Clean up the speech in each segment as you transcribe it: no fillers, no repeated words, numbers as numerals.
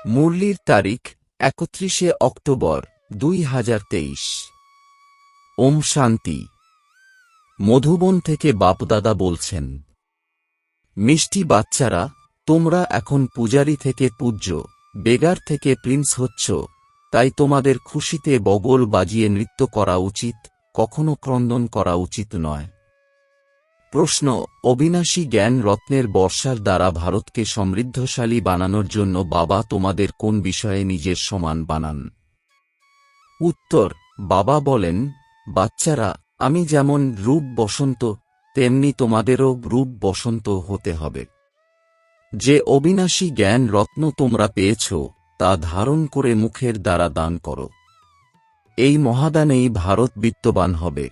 মুরলির তারিখ ৩১ অক্টোবর ২০২৩। ওম শান্তি। মধুবন থেকে বাপদাদা বলছেন, মিষ্টি বাচ্চারা, তোমরা এখন পূজারী থেকে পূজ্য, বেগার থেকে প্রিন্স হচ্ছ, তাই তোমাদের খুশিতে বগল বাজিয়ে নৃত্য করা উচিত, কখনো ক্রন্দন করা উচিত নয়। প্রশ্ন: অবিনাশী জ্ঞান রত্নের বর্ষার দ্বারা ভারতকে সমৃদ্ধশালী বানানোর জন্য বাবা তোমাদের কোন বিষয়ে নিজের সমান বানান? উত্তর: বাবা বলেন, বাচ্চারা, আমি যেমন রূপ বসন্ত, তেমনি তোমাদেরও রূপ বসন্ত হতে হবে। যে অবিনাশী জ্ঞান রত্ন তোমরা পেয়েছ, তা ধারণ করে মুখের দ্বারা দান করো। এই মহাদানেই ভারত বিত্তবান হবে।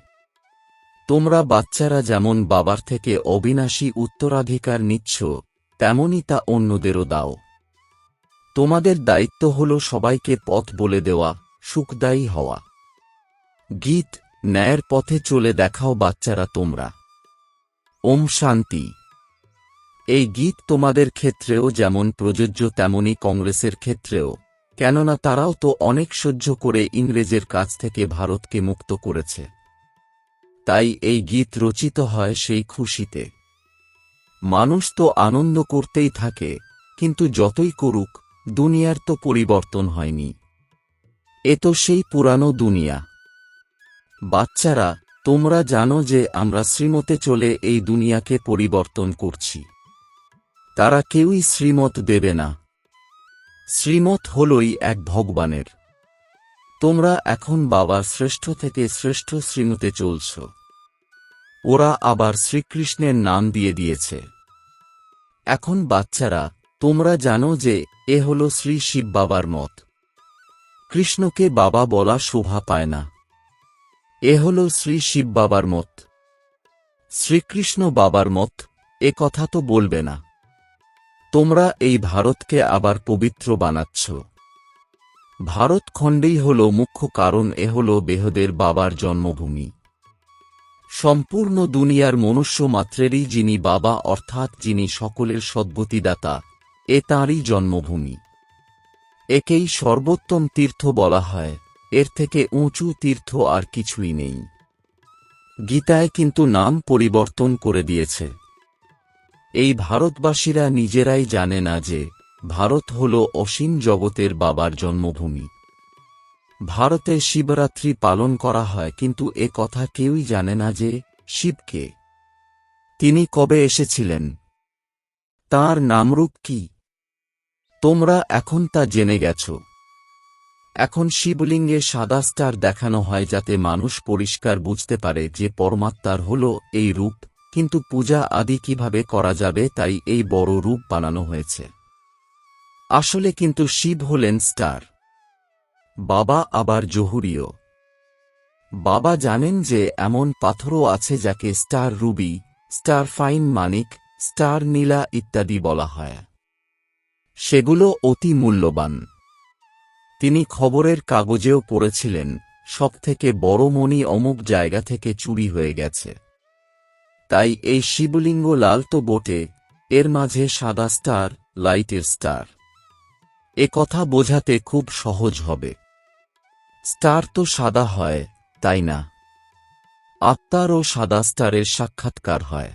তোমরা বাচ্চারা যেমন বাবার থেকে অবিনাশী উত্তরাধিকার নিচ্ছ, তেমনি তা অন্যদেরও দাও। তোমাদের দায়িত্ব হল সবাইকে পথ বলে দেওয়া, সুখদায়ী হওয়া। গীত: ন্যায়ের পথে চলে দেখাও বাচ্চারা তোমরা। ওম শান্তি। এই গীত তোমাদের ক্ষেত্রেও যেমন প্রযোজ্য তেমনি কংগ্রেসের ক্ষেত্রেও, কেননা তারাও তো অনেক সহ্য করে ইংরেজের কাছ থেকে ভারতকে মুক্ত করেছে। তাই এই গীত রচিত হয় সেই খুশিতে। মানুষ তো আনন্দ করতেই থাকে, কিন্তু যতই করুক, দুনিয়ার তো পরিবর্তন হয়নি। এ তো সেই পুরানো দুনিয়া। বাচ্চারা, তোমরা জানো যে আমরা শ্রীমতে চলে এই দুনিয়াকে পরিবর্তন করছি। তারা কেউই শ্রীমত দেবে না। শ্রীমত হলই এক ভগবানের। তোমরা এখন বাবার শ্রেষ্ঠ থেকে শ্রেষ্ঠ শ্রীমতে চলছ। ওরা আবার শ্রীকৃষ্ণের নাম দিয়ে দিয়েছে। এখন বাচ্চারা, তোমরা জানো যে এ হল শ্রী শিব বাবার মত। কৃষ্ণকে বাবা বলা শোভা পায় না। এ হল শ্রী শিব বাবার মত। শ্রীকৃষ্ণ বাবার মত, এ কথা তো বলবে না। তোমরা এই ভারতকে আবার পবিত্র বানাচ্ছ। ভারত খণ্ডেই হল মুখ্য কারণ, এ হল বেহদের বাবার জন্মভূমি। সম্পূর্ণ দুনিয়ার মনুষ্য মাত্রেরই যিনি বাবা, অর্থাৎ যিনি সকলের সদ্গতিদাতা, এ তাঁরই জন্মভূমি। একেই সর্বোত্তম তীর্থ বলা হয়। এর থেকে উঁচু তীর্থ আর কিছুই নেই। গীতায় কিন্তু নাম পরিবর্তন করে দিয়েছে। এই ভারতবাসীরা নিজেরাই জানে না যে ভারত হল অসীম জগতের বাবার জন্মভূমি। ভারতে শিবরাত্রি পালন করা হয়, কিন্তু এ কথা কেউই জানে না যে শিবকে, তিনি কবে এসেছিলেন, তাঁর নামরূপ কি। তোমরা এখন তা জেনে গেছ। এখন শিবলিঙ্গে সাদা স্টার দেখানো হয় যাতে মানুষ পরিষ্কার বুঝতে পারে যে পরমাত্মার হল এই রূপ, কিন্তু পূজা আদি কিভাবে করা যাবে তাই এই বড় রূপ বানানো হয়েছে। আসলে কিন্তু শিব হলেন স্টার। বাবা আবার জহুরীয়। বাবা জানেন যে এমন পাথরও আছে যাকে স্টার রুবি, স্টার ফাইন মানিক, স্টার নীলা ইত্যাদি বলা হয়। সেগুলো অতি মূল্যবান। তিনি খবরের কাগজেও পড়েছিলেন, সবথেকে বড় মণি অমুক জায়গা থেকে চুরি হয়ে গেছে। তাই এই শিবলিঙ্গ লাল তো বটে, এর মাঝে সাদা স্টার, লাইটের স্টার। এ কথা বোঝাতে খুব সহজ হবে। স্টার তো সাদা হয়, তাই না? আত্মারও সাদা স্টারের সাক্ষাৎকার হয়।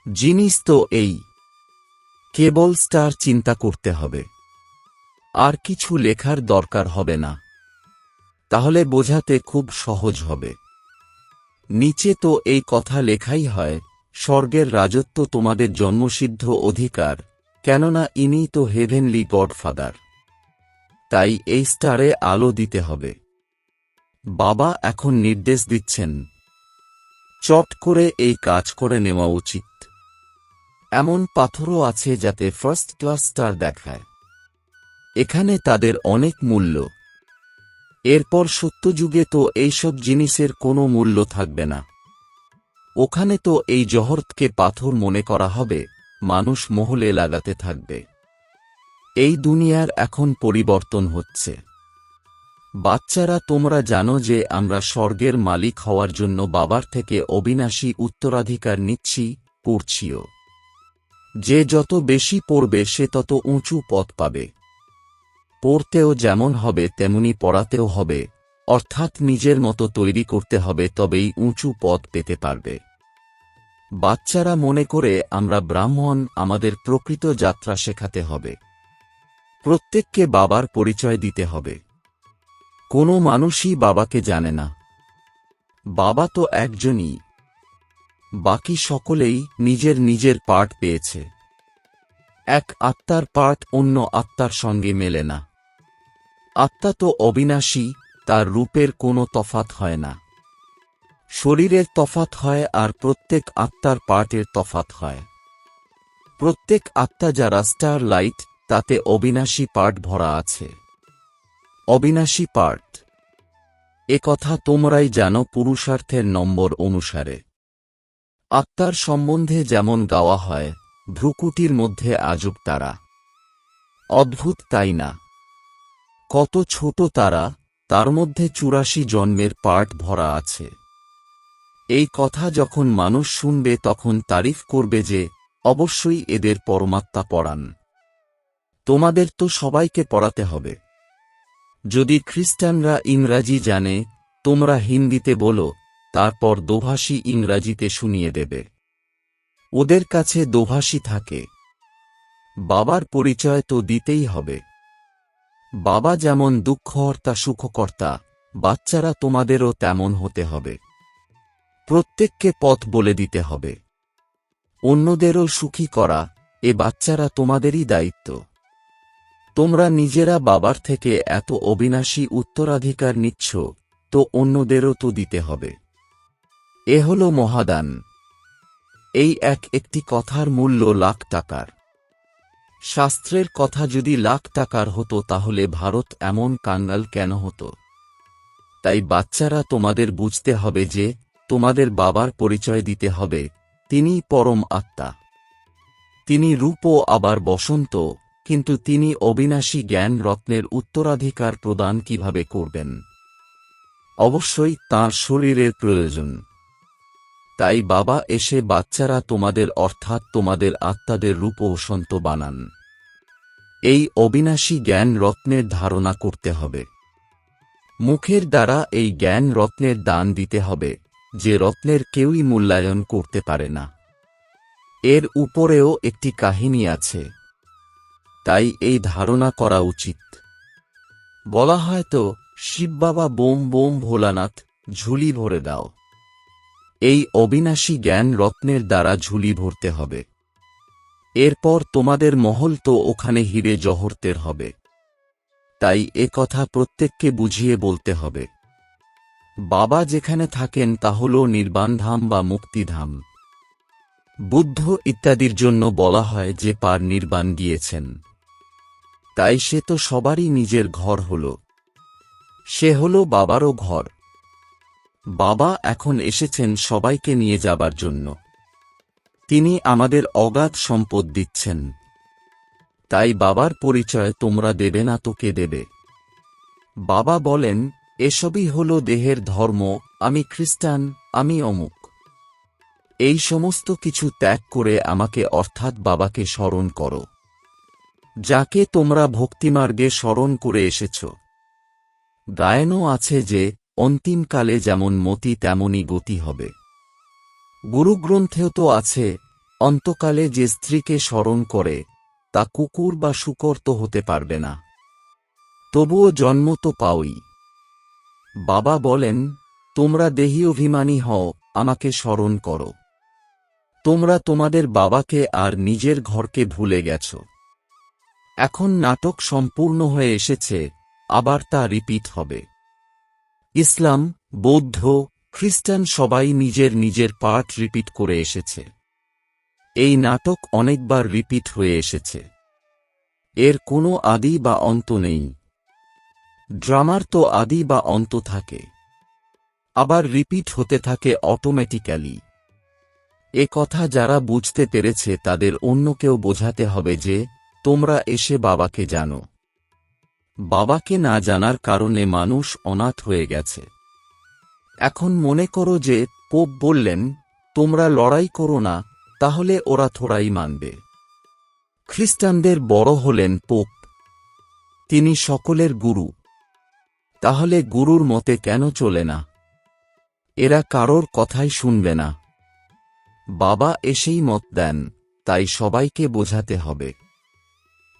জিনিস তো এই, কেবল স্টার চিন্তা করতে হবে, আর কিছু লেখার দরকার হবে না। তাহলে বোঝাতে খুব সহজ হবে। নিচে তো এই কথা লেখাই হয়, স্বর্গের রাজত্ব তোমাদের জন্মসিদ্ধ অধিকার, কেননা ইনি তো হেভেনলি গডফাদার। তাই এই স্টারে আলো দিতে হবে। বাবা এখন নির্দেশ দিচ্ছেন, চট করে এই কাজ করে নেওয়া উচিত। এমন পাথরও আছে যাতে ফার্স্ট ক্লাস স্টার দেখায়। এখানে তাদের অনেক মূল্য। এরপর সত্যযুগে তো এইসব জিনিসের কোনো মূল্য থাকবে না। ওখানে তো এই জহরতকে পাথর মনে করা হবে, মানুষ মহলে লাগাতে থাকবে। এই দুনিয়ার এখন পরিবর্তন হচ্ছে। বাচ্চারা, তোমরা জানো যে আমরা স্বর্গের মালিক হওয়ার জন্য বাবার থেকে অবিনাশী উত্তরাধিকার নিচ্ছি, পড়ছিও। যে যত বেশি পড়বে সে তত উঁচু পদ পাবে। পড়তেও যেমন হবে তেমনি পড়াতেও হবে, অর্থাৎ নিজের মতো তৈরি করতে হবে, তবেই উঁচু পদ পেতে পারবে। বাচ্চারা মনে করে আমরা ব্রাহ্মণ, আমাদের প্রকৃত যাত্রা শেখাতে হবে। প্রত্যেককে বাবার পরিচয় দিতে হবে। কোনো মানুষই বাবাকে জানে না। বাবা তো একজনই, বাকি সকলেই নিজের নিজের পার্ট পেয়েছে। এক আত্মার পার্ট অন্য আত্মার সঙ্গে মেলে না। আত্মা তো অবিনাশী, তার রূপের কোনো তফাৎ হয় না। শরীরের তফাৎ হয় আর প্রত্যেক আত্মার পার্টের তফাৎ হয়। প্রত্যেক আত্মা যারা স্টার লাইট, তাতে অবিনাশী পার্ট ভরা আছে। অবিনাশী পার্ট এ কথা তোমরাই জানো পুরুষার্থের নম্বর অনুসারে। আত্মার সম্বন্ধে যেমন গাওয়া হয়, ভ্রুকুটির মধ্যে আজব তারা। অদ্ভুত তাই না? কত ছোট তারা, তার মধ্যে 84 জন্মের পার্ট ভরা আছে। এই কথা যখন মানুষ শুনবে তখন তারিফ করবে যে অবশ্যই এদের পরমাত্মা পড়ান। তোমাদের তো সবাইকে পড়াতে হবে। যদি খ্রিস্টানরা ইংরাজি জানে, তোমরা হিন্দিতে বলো, তারপর দোভাষী ইংরাজিতে শুনিয়ে দেবে। ওদের কাছে দোভাষী থাকে। বাবার পরিচয় তো দিতেই হবে। বাবা যেমন দুঃখহর্তা সুখকর্তা, বাচ্চারা তোমাদেরও তেমন হতে হবে। প্রত্যেককে পথ বলে দিতে হবে। অন্যদেরও সুখী করা, এ বাচ্চারা তোমাদেরই দায়িত্ব। তোমরা নিজেরা বাবার থেকে এত অবিনাশী উত্তরাধিকার নিচ্ছ, তো অন্যদেরও তো দিতে হবে। এ হল মহাদান। এই একটি কথার মূল্য লাখ টাকার। শাস্ত্রের কথা যদি লাখ টাকার হতো তাহলে ভারত এমন কাঙ্গাল কেন হতো? তাই বাচ্চারা তোমাদের বুঝতে হবে যে তোমাদের বাবার পরিচয় দিতে হবে, তিনিই পরম আত্মা। তিনি রূপ আবার বসন্ত, কিন্তু তিনি অবিনাশী জ্ঞান রত্নের উত্তরাধিকার প্রদান কিভাবে করবেন? অবশ্যই তাঁর শরীরের প্রয়োজন। তাই বাবা এসে বাচ্চারা তোমাদের অর্থাৎ তোমাদের আত্মাদের রূপ ও সন্ত বানান। এই অবিনাশী জ্ঞান রত্নের ধারণা করতে হবে। মুখের দ্বারা এই জ্ঞান রত্নের দান দিতে হবে, যে রত্নের কেউই মূল্যায়ন করতে পারে না। এর উপরেও একটি কাহিনী আছে, তাই এই ধারণা করা উচিত। বলা হয় তো, শিব বাবা বোম বোম ভোলানাথ, ঝুলি ভরে দাও। এই অবিনাশী জ্ঞান রত্নের দ্বারা ঝুলি ভরতে হবে। এরপর তোমাদের মহল তো ওখানে হীরে জহরতের হবে। তাই এ কথা প্রত্যেককে বুঝিয়ে বলতে হবে। বাবা যেখানে থাকেন তা হল নির্বাণধাম বা মুক্তিধাম। বুদ্ধ ইত্যাদির জন্য বলা হয় যে পার নির্বাণ গিয়েছেন। তাই সে তো সবারই নিজের ঘর হল। সে হল বাবারও ঘর। বাবা এখন এসেছেন সবাইকে নিয়ে যাবার জন্য। তিনি আমাদের অগাধ সম্পদ দিচ্ছেন। তাই বাবার পরিচয় তোমরা দেবে না তো কে দেবে? বাবা বলেন, এসবই হল দেহের ধর্ম, আমি খ্রিস্টান, আমি অমুক। এই সমস্ত কিছু ত্যাগ করে আমাকে অর্থাৎ বাবাকে স্মরণ করো, যাকে তোমরা ভক্তিমার্গে স্মরণ করে এসেছ। গায়নও আছে যে অন্তিমকালে যেমন মতি তেমনই গতি হবে। গুরুগ্রন্থেও তো আছে, অন্তকালে যে স্ত্রীকে স্মরণ করে তা কুকুর বা শূকর তো হতে পারবে না, তবুও জন্ম তো পাওই। বাবা বলেন, তোমরা দেহী অভিমানী হও, আমাকে স্মরণ করো। তোমরা তোমাদের বাবাকে আর নিজের ঘরকে ভুলে গেছ। এখন নাটক সম্পূর্ণ হয়ে এসেছে, আবার তা রিপিট হবে। ইসলাম, বৌদ্ধ, খ্রিস্টান সবাই নিজের নিজের পার্ট রিপিট করে এসেছে। এই নাটক অনেকবার রিপিট হয়ে এসেছে। এর কোনো আদি বা অন্ত নেই। ড্রামার তো আদি বা অন্ত থাকে, আবার রিপিট হতে থাকে অটোমেটিক্যালি। এ কথা যারা বুঝতে পেরেছে তাদের অন্যকেও বোঝাতে হবে যে তোমরা এসে বাবাকে জানো। বাবাকে না জানার কারণে মানুষ অনাথ হয়ে গেছে। এখন মনে করো যে পোপ বললেন, তোমরা লড়াই করো না, তাহলে ওরা থোড়াই মানবে। খ্রিস্টানদের বড় হলেন পোপ। তিনি সকলের গুরু। তাহলে গুরুর মতে কেন চলে না? এরা কারোর কথাই শুনবে না। বাবা এসেই মত দেন, তাই সবাইকে বোঝাতে হবে।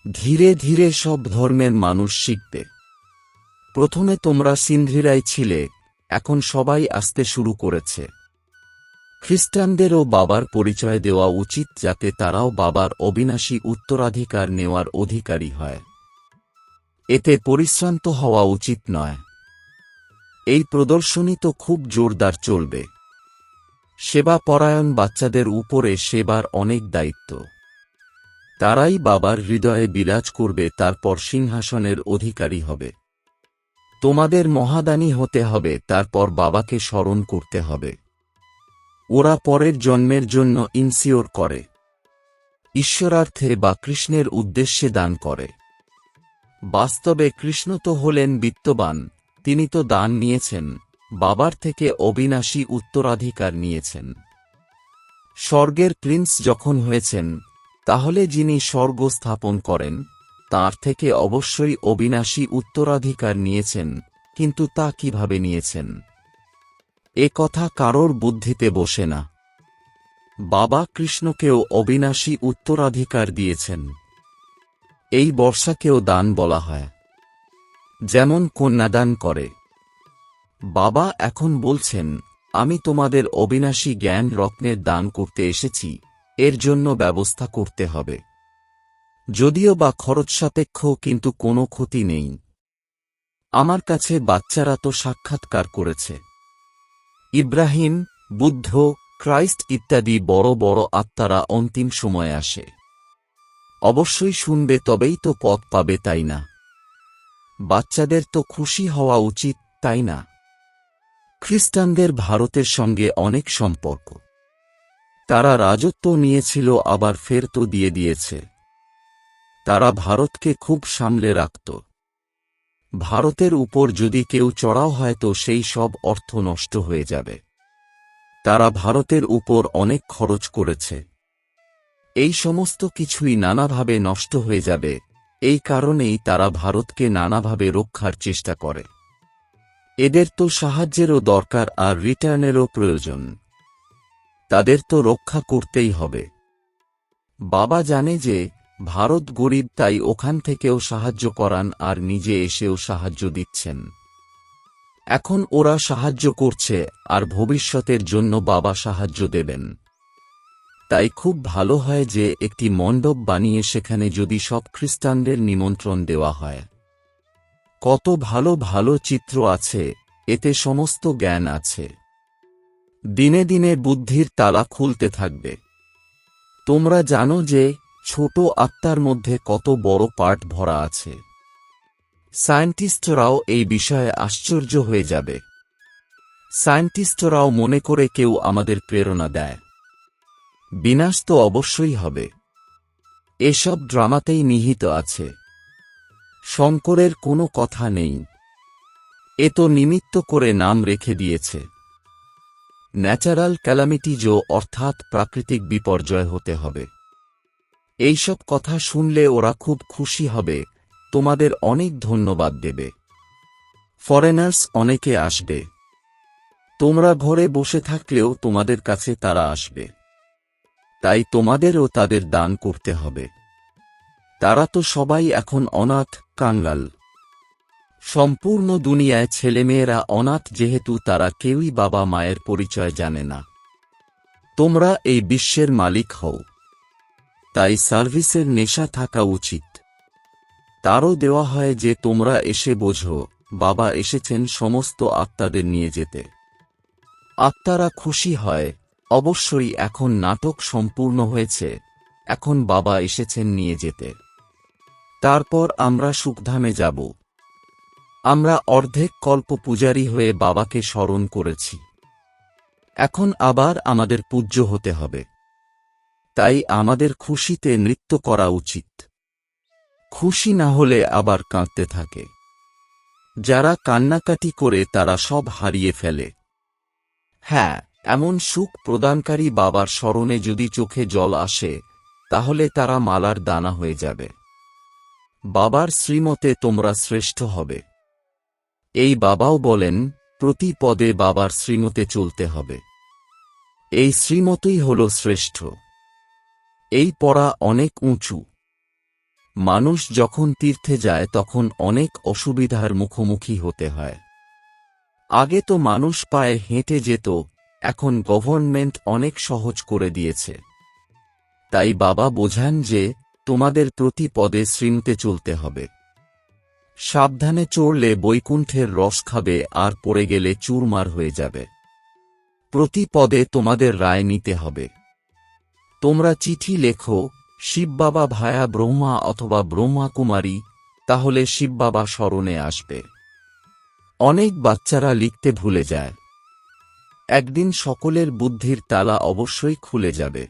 ধীরে ধীরে সব ধর্মের মানুষ শিখবে। প্রথমে তোমরা সিন্ধিরাই ছিলে, এখন সবাই আসতে শুরু করেছে। খ্রিস্টানদেরও বাবার পরিচয় দেওয়া উচিত, যাতে তারাও বাবার অবিনাশী উত্তরাধিকার নেওয়ার অধিকারী হয়। এতে পরিশ্রান্ত হওয়া উচিত নয়। এই প্রদর্শনী তো খুব জোরদার চলবে। সেবা পরায়ণ বাচ্চাদের উপরে সেবার অনেক দায়িত্ব। তারাই বাবার হৃদয়ে বিরাজ করবে, তারপর সিংহাসনের অধিকারী হবে। তোমাদের মহাদানী হতে হবে, তারপর বাবাকে স্মরণ করতে হবে। ওরা পরের জন্মের জন্য ইনসিওর করে, ঈশ্বরার্থে বা কৃষ্ণের উদ্দেশ্যে দান করে। বাস্তবে কৃষ্ণ তো হলেন বিত্তবান, তিনি তো দান নিয়েছেন, বাবার থেকে অবিনাশী উত্তরাধিকার নিয়েছেন। স্বর্গের প্রিন্স যখন হয়েছেন, তাহলে যিনি স্বর্গ স্থাপন করেন তার থেকে অবশ্যই অবিনাশী উত্তরাধিকার নিয়েছেন, কিন্তু তা কিভাবে নিয়েছেন এ কথা কারোর বুদ্ধিতে বসে না। বাবা কৃষ্ণকেও অবিনাশী উত্তরাধিকার দিয়েছেন। এই বর্ষাকেও দান বলা হয়, যেমন কন্যাদান করে। বাবা এখন বলছেন, আমি তোমাদের অবিনাশী জ্ঞান রত্নের দান করতে এসেছি, এর জন্য ব্যবস্থা করতে হবে। যদিও বা খরচ সাপেক্ষ, কিন্তু কোনো ক্ষতি নেই। আমার কাছে বাচ্চারা তো সাক্ষাৎকার করেছে। ইব্রাহিম, বুদ্ধ, ক্রাইস্ট ইত্যাদি বড় বড় আত্মারা অন্তিম সময়ে আসে। অবশ্যই শুনবে, তবেই তো পথ পাবে, তাই না? বাচ্চাদের তো খুশি হওয়া উচিত, তাই না? খ্রিস্টানদের ভারতের সঙ্গে অনেক সম্পর্ক। তারা রাজত্ব নিয়েছিল, আবার ফের তো দিয়ে দিয়েছে। তারা ভারতকে খুব সামলে রাখত। ভারতের উপর যদি কেউ চড়াও হয় তো সেই সব অর্থ নষ্ট হয়ে যাবে। তারা ভারতের উপর অনেক খরচ করেছে। এই সমস্ত কিছুই নানাভাবে নষ্ট হয়ে যাবে, এই কারণেই তারা ভারতকে নানাভাবে রক্ষার চেষ্টা করে। এদের তো সাহায্যেরও দরকার, আর রিটার্নেরও প্রয়োজন। তাদের তো রক্ষা করতেই হবে। বাবা জানে যে ভারত গরিব, তাই ওখান থেকেও সাহায্য করান, আর নিজে এসেও সাহায্য দিচ্ছেন। এখন ওরা সাহায্য করছে, আর ভবিষ্যতের জন্য বাবা সাহায্য দেবেন। তাই খুব ভালো হয় যে একটি মণ্ডপ বানিয়ে সেখানে যদি সব খ্রিস্টানদের নিমন্ত্রণ দেওয়া হয়। কত ভালো ভালো চিত্র আছে, এতে সমস্ত জ্ঞান আছে। দিনে দিনে বুদ্ধির তালা খুলতে থাকবে। তোমরা জানো যে ছোট আত্মার মধ্যে কত বড় পার্ট ভরা আছে। সায়েন্টিস্টরাও এই বিষয়ে আশ্চর্য হয়ে যাবে। সায়েন্টিস্টরাও মনে করে কেউ আমাদের প্রেরণা দেয়। বিনাশ তো অবশ্যই হবে। এসব ড্রামাতেই নিহিত আছে। শঙ্করের কোনো কথা নেই। এ তো নিমিত্ত করে নাম রেখে দিয়েছে। ন্যাচারাল ক্যালামিটিজও, অর্থাৎ প্রাকৃতিক বিপর্যয় হতে হবে। এইসব কথা শুনলে ওরা খুব খুশি হবে, তোমাদের অনেক ধন্যবাদ দেবে। ফরেনার্স অনেকে আসবে। তোমরা ঘরে বসে থাকলেও তোমাদের কাছে তারা আসবে। তাই তোমাদেরও তাদের দান করতে হবে। তারা তো সবাই এখন অনাথ, কাঙ্গাল। সম্পূর্ণ দুনিয়ায় ছেলেমেয়েরা অনাথ, যেহেতু তারা কেউই বাবা মায়ের পরিচয় জানে না। তোমরা এই বিশ্বের মালিক হও, তাই সার্ভিসের নেশা থাকা উচিত। তারও দেওয়া হয় যে তোমরা এসে বোঝো, বাবা এসেছেন সমস্ত আত্মাদের নিয়ে যেতে। আত্মারা খুশি হয়, অবশ্যই এখন নাটক সম্পূর্ণ হয়েছে, এখন বাবা এসেছেন নিয়ে যেতে। তারপর আমরা সুখধামে যাব। আমরা অর্ধেক কল্প পূজারী হয়ে বাবাকে স্মরণ করেছি। এখন আবার আমাদের পূজ্য হতে হবে। তাই আমাদের খুশিতে নৃত্য করা উচিত। খুশি না হলে আবার কাঁদতে থাকে। যারা কান্নাকাটি করে তারা সব হারিয়ে ফেলে। হ্যাঁ, এমন সুখ প্রদানকারী বাবার স্মরণে যদি চোখে জল আসে, তাহলে তারা মালার দানা হয়ে যাবে। বাবার শ্রীমতে তোমরা শ্রেষ্ঠ হবে। এই বাবাও বলেন, প্রতি পদে বাবার শ্রীমতে চলতে হবে। এই শ্রীমতই হল শ্রেষ্ঠ। এই পড়া অনেক উঁচু। মানুষ যখন তীর্থে যায় তখন অনেক অসুবিধার মুখোমুখি হতে হয়। আগে তো মানুষ পায়ে হেঁটে যেত, এখন গভর্নমেন্ট অনেক সহজ করে দিয়েছে। তাই বাবা বোঝান যে তোমাদের প্রতি পদে শ্রীমতে চলতে হবে। সাবধানে চড়লে বৈকুণ্ঠের রস খাবে, আর পড়ে গেলে চুরমার হয়ে যাবে। প্রতি পদে তোমাদের রায় নিতে হবে। তোমরা চিঠি লেখো শিববাবা ভায়া ব্রহ্মা অথবা ব্রহ্মা কুমারী, তাহলে শিববাবা স্মরণে আসবে। অনেক বাচ্চারা লিখতে ভুলে যায়। একদিন সকলের বুদ্ধির তালা অবশ্যই খুলে যাবে।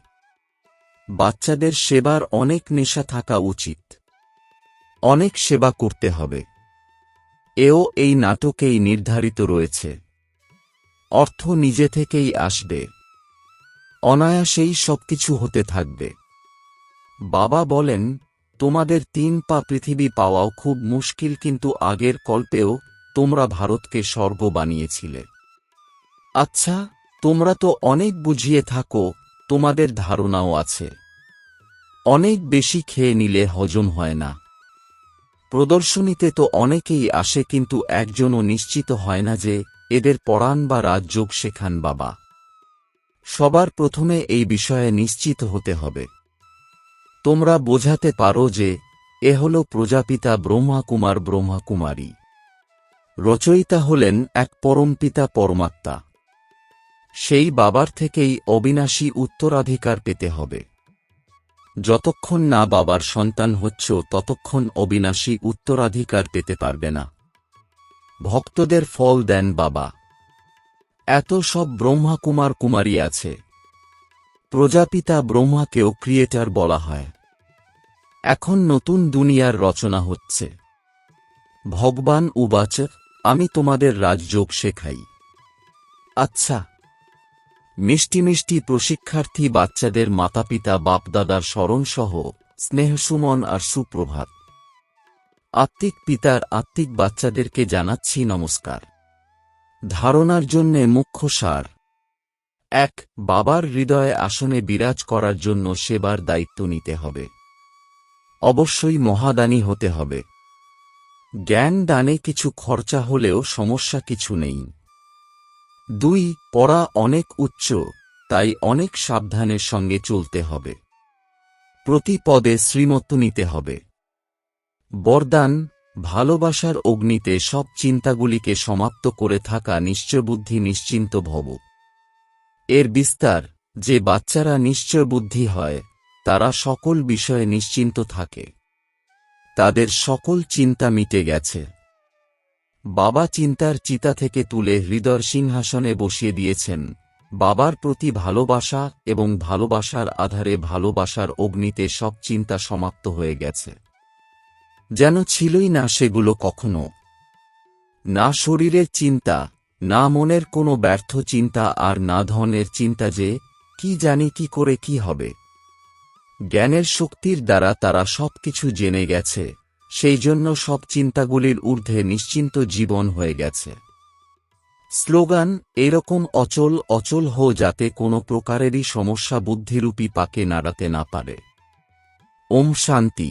বাচ্চাদের সেবার অনেক নেশা থাকা উচিত। অনেক সেবা করতে হবে। এও এই নাটকেই নির্ধারিত রয়েছে। অর্থ নিজে থেকেই আসবে। অনায়াসেই সবকিছু হতে থাকবে। বাবা বলেন, তোমাদের 3 পা পৃথিবী পাওয়াও খুব মুশকিল, কিন্তু আগের কল্পেও তোমরা ভারতকে স্বর্গ বানিয়েছিলে। আচ্ছা, তোমরা তো অনেক বুঝিয়ে থাকো, তোমাদের ধারণাও আছে। অনেক বেশি খেয়ে নিলে হজম হয় না। প্রদর্শনীতে তো অনেকেই আসে, কিন্তু একজনও নিশ্চিত হয় না যে এদের পড়ান বা রাজযোগ শেখান বাবা। সবার প্রথমে এই বিষয়ে নিশ্চিত হতে হবে। তোমরা বোঝাতে পারো যে এ হল প্রজাপিতা ব্রহ্মা কুমার ব্রহ্মা কুমারী। রচয়িতা হলেন এক পরমপিতা পরমাত্মা। সেই বাবার থেকেই অবিনাশী উত্তরাধিকার পেতে হবে। যতক্ষণ না বাবার সন্তান হচ্ছ ততক্ষণ অবিনাশী উত্তরাধিকার পেতে পারবে না। ভক্তদের ফল দেন বাবা। এত সব ব্রহ্মা কুমার কুমারী আছে। প্রজাপিতা ব্রহ্মাকেও ক্রিয়েটর বলা হয়। এখন নতুন দুনিয়ার রচনা হচ্ছে। ভগবান উবাচ, আমি তোমাদের রাজযোগ শেখাই। আচ্ছা, মিষ্টি মিষ্টি প্রশিক্ষার্থী বাচ্চাদের মাতাপিতা বাপদাদার স্মরণসহ স্নেহসুমন আর সুপ্রভাত। আত্মিক পিতার আত্মিক বাচ্চাদেরকে জানাচ্ছি নমস্কার। ধারণার জন্যে মুখ্য সার। 1. বাবার হৃদয়ে আসনে বিরাজ করার জন্য সেবার দায়িত্ব নিতে হবে। অবশ্যই মহাদানী হতে হবে। জ্ঞান দানে কিছু খরচা হলেও সমস্যা কিছু নেই। 2. পড়া অনেক উচ্চ, তাই অনেক সাবধানের সঙ্গে চলতে হবে। প্রতি পদে শ্রীমত নিতে হবে। বরদান, ভালোবাসার অগ্নিতে সব চিন্তাগুলিকে সমাপ্ত করে থাকা নিশ্চয়বুদ্ধি নিশ্চিন্ত ভব। এর বিস্তার, যে বাচ্চারা নিশ্চয়বুদ্ধি হয় তারা সকল বিষয়ে নিশ্চিন্ত থাকে। তাদের সকল চিন্তা মিটে গেছে। বাবা চিন্তার চিতা থেকে তুলে হৃদয়ের সিংহাসনে বসিয়ে দিয়েছেন। বাবার প্রতি ভালোবাসা এবং ভালোবাসার আধারে ভালোবাসার অগ্নিতে সব চিন্তা সমাপ্ত হয়ে গেছে। যেন ছিলই না সেগুলো কখনো। না শরীরের চিন্তা, না মনের কোনো ব্যর্থ চিন্তা, আর না ধনের চিন্তা যে কি জানি কি করে কি হবে। জ্ঞানের শক্তির দ্বারা তারা সবকিছু জেনে গেছে, সেই জন্য সব চিন্তাগুলির ঊর্ধ্বে নিশ্চিন্ত জীবন হয়ে গেছে। স্লোগান, এরকম অচল অচল হো যাতে কোনো প্রকারেরই সমস্যা বুদ্ধিরূপী পাকে নাড়াতে না পারে। ওম শান্তি।